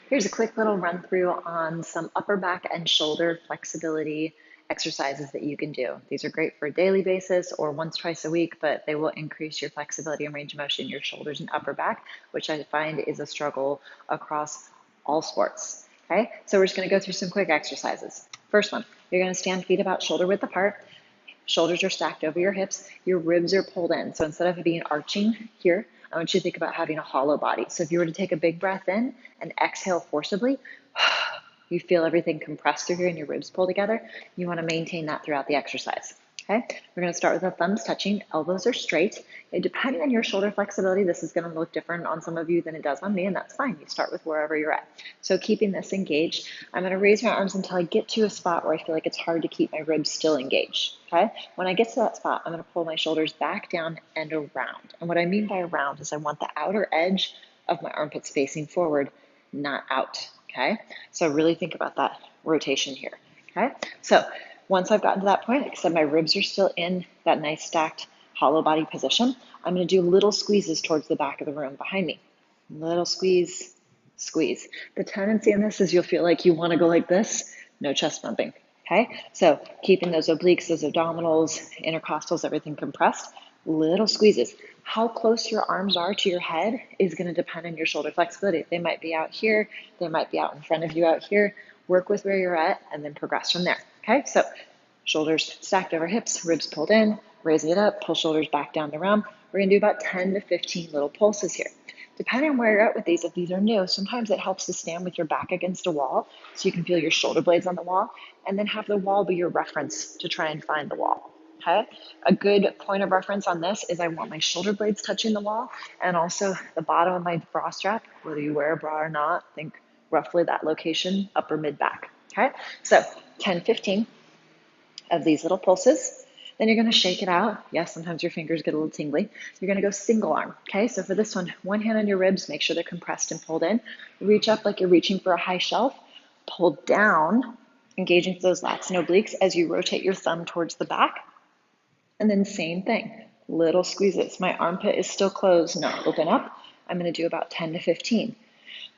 Here's a quick little run through on some upper back and shoulder flexibility exercises that you can do. These are great for a daily basis or once, twice a week, but they will increase your flexibility and range of motion in your shoulders and upper back, which I find is a struggle across all sports. Okay, so we're just gonna go through some quick exercises. First one, you're gonna stand feet about shoulder width apart. Shoulders are stacked over your hips. Your ribs are pulled in. So instead of being arching here, I want you to think about having a hollow body. So if you were to take a big breath in and exhale forcibly, you feel everything compressed through here and your ribs pull together. You want to maintain that throughout the exercise. Okay, we're going to start with the thumbs touching, elbows are straight. And depending on your shoulder flexibility, this is going to look different on some of you than it does on me, and that's fine. You start with wherever you're at. So keeping this engaged, I'm going to raise my arms until I get to a spot where I feel like it's hard to keep my ribs still engaged. Okay, when I get to that spot, I'm going to pull my shoulders back down and around. And what I mean by around is I want the outer edge of my armpits facing forward, not out. Okay, so really think about that rotation here. Okay, so once I've gotten to that point, like I said, my ribs are still in that nice stacked hollow body position. I'm going to do little squeezes towards the back of the room behind me. Little squeeze, squeeze. The tendency in this is you'll feel like you want to go like this, no chest bumping. Okay, so keeping those obliques, those abdominals, intercostals, everything compressed. Little squeezes. How close your arms are to your head is going to depend on your shoulder flexibility. They might be out here, they might be out in front of you out here. Work with where you're at and then progress from there. Okay, so shoulders stacked over hips, ribs pulled in, raising it up, pull shoulders back down and around. We're gonna do about 10 to 15 little pulses here. Depending on where you're at with these, if these are new, sometimes it helps to stand with your back against a wall so you can feel your shoulder blades on the wall and then have the wall be your reference to try and find the wall. Okay, a good point of reference on this is I want my shoulder blades touching the wall and also the bottom of my bra strap, whether you wear a bra or not, think roughly that location, upper mid back. Okay, so 10, 15 of these little pulses. Then you're going to shake it out. Yes, sometimes your fingers get a little tingly. You're going to go single arm. Okay, so for this one hand on your ribs, make sure they're compressed and pulled in. Reach up like you're reaching for a high shelf. Pull down, engaging those lats and obliques as you rotate your thumb towards the back. And then same thing, little squeezes. My armpit is still closed, not open up. I'm going to do about 10 to 15.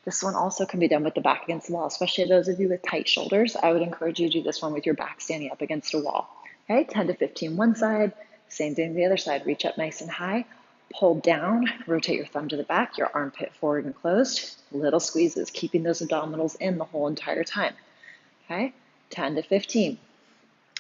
This one also can be done with the back against the wall, especially those of you with tight shoulders. I would encourage you to do this one with your back standing up against a wall. Okay, 10 to 15 one side, same thing the other side. Reach up nice and high, pull down, rotate your thumb to the back, your armpit forward and closed. Little squeezes, keeping those abdominals in the whole entire time. Okay, 10 to 15.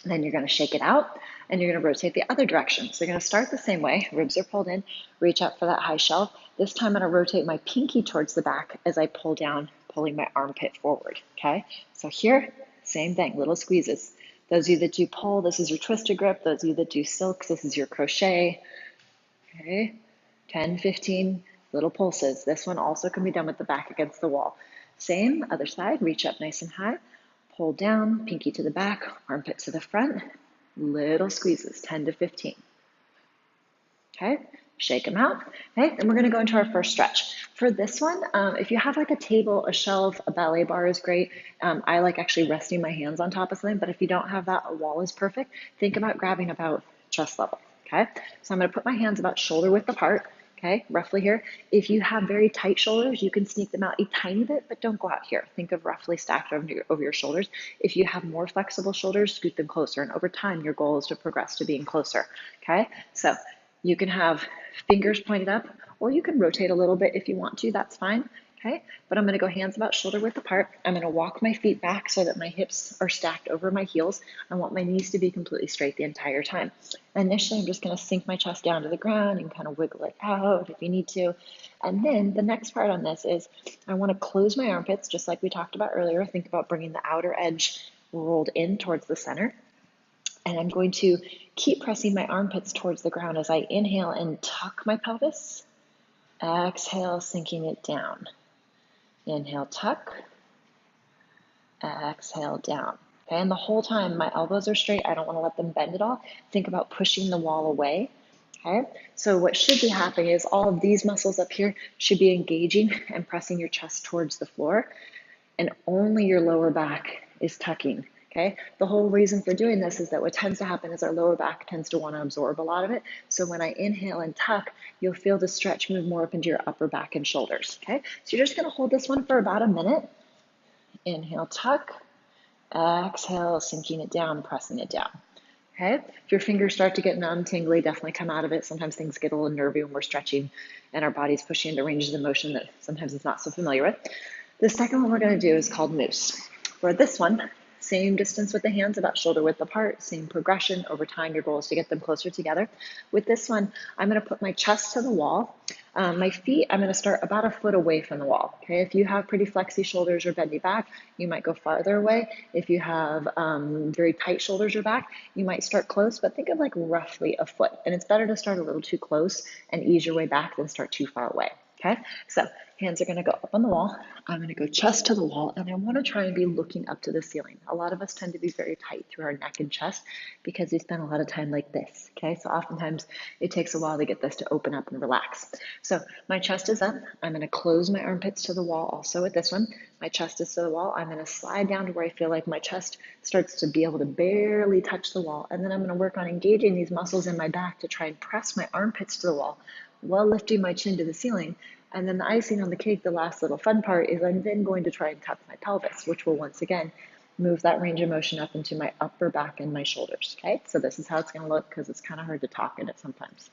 Then you're going to shake it out and you're going to rotate the other direction. So you're going to start the same way. Ribs are pulled in, reach up for that high shelf. This time I'm going to rotate my pinky towards the back as I pull down, pulling my armpit forward. Okay, so here, same thing, little squeezes. Those of you that do pull, this is your twisted grip. Those of you that do silks, this is your crochet. Okay, 10, 15 little pulses. This one also can be done with the back against the wall. Same, other side, reach up nice and high. Pull down, pinky to the back, armpit to the front, little squeezes, 10 to 15. Okay, shake them out. Okay, then we're gonna go into our first stretch. For this one, if you have like a table, a shelf, a ballet bar is great. I like actually resting my hands on top of something, but if you don't have that, a wall is perfect. Think about grabbing about chest level, okay? So I'm gonna put my hands about shoulder width apart. Okay, roughly here. If you have very tight shoulders, you can sneak them out a tiny bit, but don't go out here. Think of roughly stacked over your shoulders. If you have more flexible shoulders, scoot them closer. And over time, your goal is to progress to being closer. Okay, so you can have fingers pointed up, or you can rotate a little bit if you want to, that's fine. Okay, but I'm gonna go hands about shoulder width apart. I'm gonna walk my feet back so that my hips are stacked over my heels. I want my knees to be completely straight the entire time. Initially, I'm just gonna sink my chest down to the ground and kind of wiggle it out if you need to. And then the next part on this is I wanna close my armpits, just like we talked about earlier. Think about bringing the outer edge rolled in towards the center. And I'm going to keep pressing my armpits towards the ground as I inhale and tuck my pelvis. Exhale, sinking it down. Inhale, tuck, exhale, down. Okay, and the whole time my elbows are straight. I don't want to let them bend at all. Think about pushing the wall away. Okay, so what should be happening is all of these muscles up here should be engaging and pressing your chest towards the floor, and only your lower back is tucking. Okay, the whole reason for doing this is that what tends to happen is our lower back tends to want to absorb a lot of it. So when I inhale and tuck, you'll feel the stretch move more up into your upper back and shoulders. Okay, so you're just going to hold this one for about a minute. Inhale, tuck. Exhale, sinking it down, pressing it down. Okay, if your fingers start to get numb, tingly, definitely come out of it. Sometimes things get a little nervy when we're stretching and our body's pushing into ranges of motion that sometimes it's not so familiar with. The second one we're going to do is called moose. For this one, same distance with the hands, about shoulder width apart, same progression. Over time, your goal is to get them closer together. With this one, I'm going to put my chest to the wall. My feet, I'm going to start about a foot away from the wall. Okay, if you have pretty flexy shoulders or bendy back, you might go farther away. If you have very tight shoulders or back, you might start close, but think of like roughly a foot. And it's better to start a little too close and ease your way back than start too far away. Okay, so hands are going to go up on the wall. I'm going to go chest to the wall, and I want to try and be looking up to the ceiling. A lot of us tend to be very tight through our neck and chest because we spend a lot of time like this. Okay, so oftentimes it takes a while to get this to open up and relax. So my chest is up. I'm going to close my armpits to the wall also with this one. My chest is to the wall. I'm going to slide down to where I feel like my chest starts to be able to barely touch the wall. And then I'm going to work on engaging these muscles in my back to try and press my armpits to the wall while lifting my chin to the ceiling. And then the icing on the cake, the last little fun part, is I'm then going to try and tuck my pelvis, which will once again move that range of motion up into my upper back and my shoulders. Okay, so this is how it's going to look because it's kind of hard to talk in it sometimes.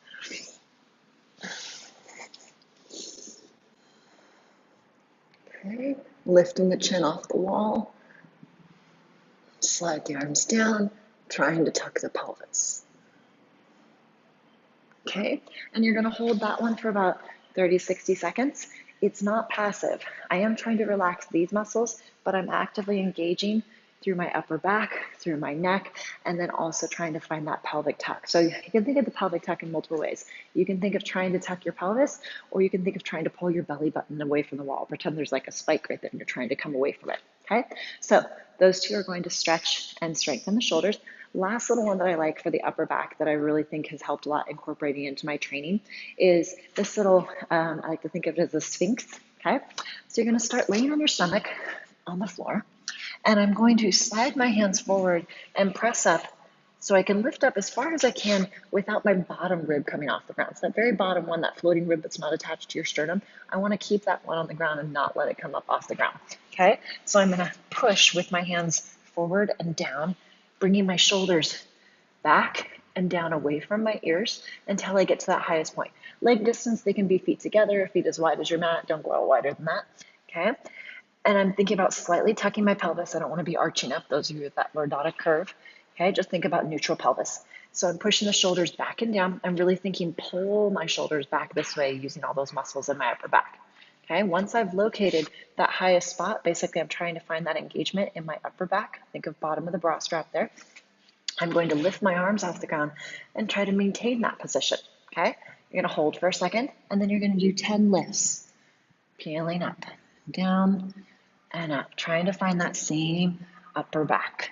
Okay, lifting the chin off the wall, slide the arms down, trying to tuck the pelvis. Okay, and you're going to hold that one for about 30, 60 seconds. It's not passive. I am trying to relax these muscles, but I'm actively engaging through my upper back, through my neck, and then also trying to find that pelvic tuck. So you can think of the pelvic tuck in multiple ways. You can think of trying to tuck your pelvis, or you can think of trying to pull your belly button away from the wall. Pretend there's like a spike right there and you're trying to come away from it. Okay, so those two are going to stretch and strengthen the shoulders. Last little one that I like for the upper back that I really think has helped a lot incorporating into my training is this little, I like to think of it as a sphinx, okay? So you're gonna start laying on your stomach on the floor, and I'm going to slide my hands forward and press up so I can lift up as far as I can without my bottom rib coming off the ground. So that very bottom one, that floating rib that's not attached to your sternum, I wanna keep that one on the ground and not let it come up off the ground, okay? So I'm gonna push with my hands forward and down, bringing my shoulders back and down away from my ears until I get to that highest point. Leg distance, they can be feet together, feet as wide as your mat, don't go out wider than that, okay? And I'm thinking about slightly tucking my pelvis. I don't want to be arching up, those of you with that lordotic curve, okay? Just think about neutral pelvis. So I'm pushing the shoulders back and down. I'm really thinking pull my shoulders back this way using all those muscles in my upper back. Okay, once I've located that highest spot, basically I'm trying to find that engagement in my upper back. Think of bottom of the bra strap there. I'm going to lift my arms off the ground and try to maintain that position, okay? You're gonna hold for a second, and then you're gonna do 10 lifts, peeling up, down, and up, trying to find that same upper back.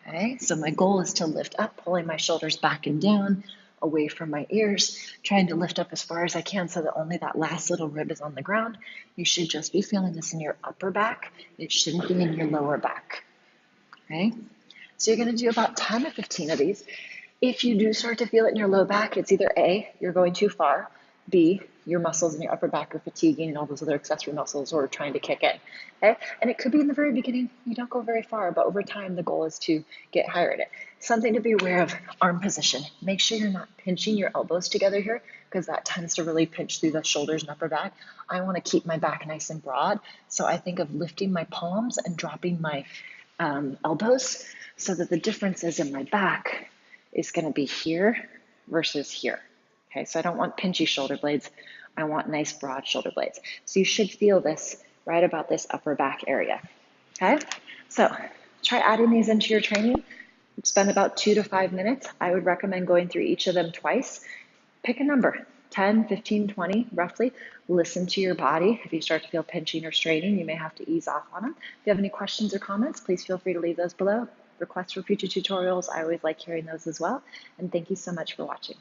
Okay, so my goal is to lift up, pulling my shoulders back and down, away from my ears, trying to lift up as far as I can so that only that last little rib is on the ground. You should just be feeling this in your upper back. It shouldn't be in your lower back, okay? So you're gonna do about 10 to 15 of these. If you do start to feel it in your low back, it's either A, you're going too far, B, your muscles in your upper back are fatiguing and all those other accessory muscles are trying to kick in, okay? And it could be in the very beginning, you don't go very far, but over time, the goal is to get higher at it. Something to be aware of, arm position. Make sure you're not pinching your elbows together here because that tends to really pinch through the shoulders and upper back. I wanna keep my back nice and broad, so I think of lifting my palms and dropping my elbows so that the differences in my back is gonna be here versus here. Okay, so I don't want pinchy shoulder blades. I want nice broad shoulder blades. So you should feel this right about this upper back area. Okay, so try adding these into your training. Spend about 2 to 5 minutes. I would recommend going through each of them twice. Pick a number, 10, 15, 20, roughly. Listen to your body. If you start to feel pinching or straining, you may have to ease off on them. If you have any questions or comments, please feel free to leave those below. Requests for future tutorials, I always like hearing those as well. And thank you so much for watching.